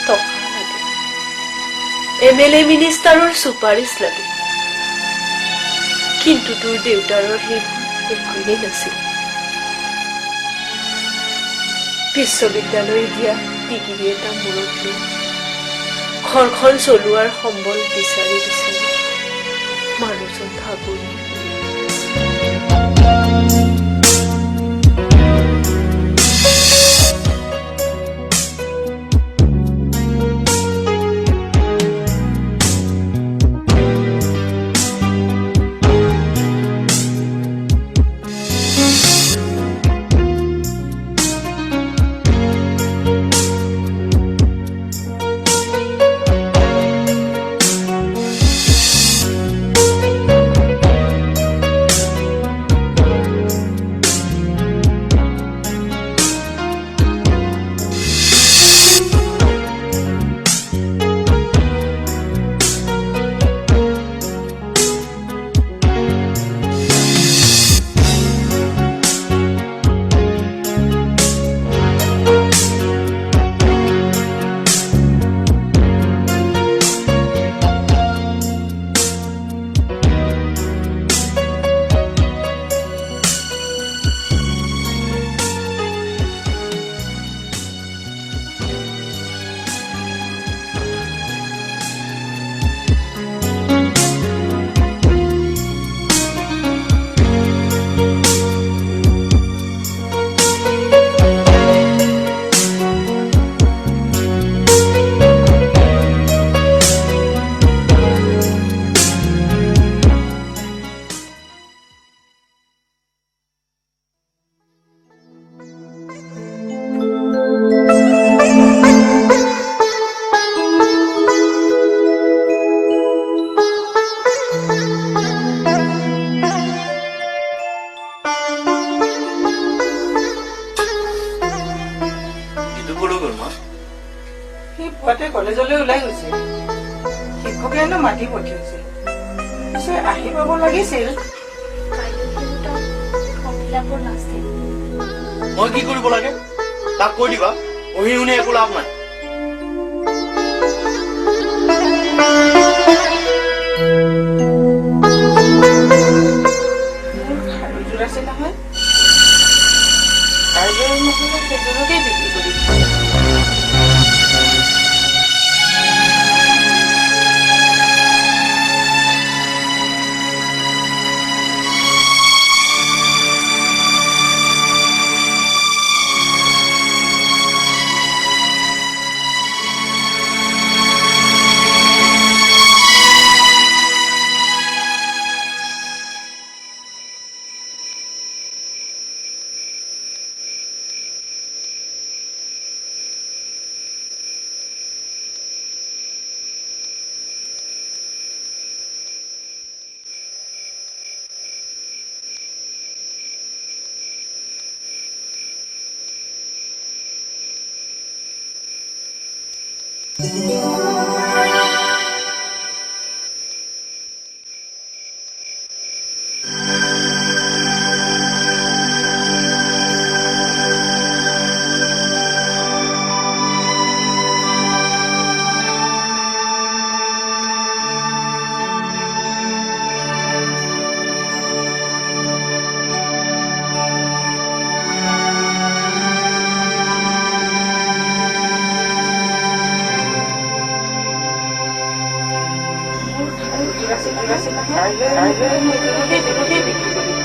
টকা লাগে, MLA মিনিষ্টাৰৰ চুপাৰিচ লাগে। কিন্তু তোৰ দেউতাৰৰ সেইবোৰ একোৱেই নাছিল। বিশ্ববিদ্যালয় দিয়া ডিগ্ৰী এটা মূৰত লৈ ঘৰখন চলোৱাৰ সম্বল বিচাৰি বিচাৰি মানুহজন ভাগৰি। কলেজলৈ ওলাই গৈছে, শিক্ষকে হেনো মাতি পঠিয়াইছিল, পিছে আহি পাব লাগিছিল। মই কি কৰিব লাগে তাক কৈ দিবা, পঢ়ি শুনি একো লাভ নাই। মোৰ খাৰুযোৰ আছে নহয়, কাইলৈ নহলে সেইযোৰকে বিক্ৰী কৰিম। কাইলৈ সেইযোৰকে বিক্ৰী কৰিম।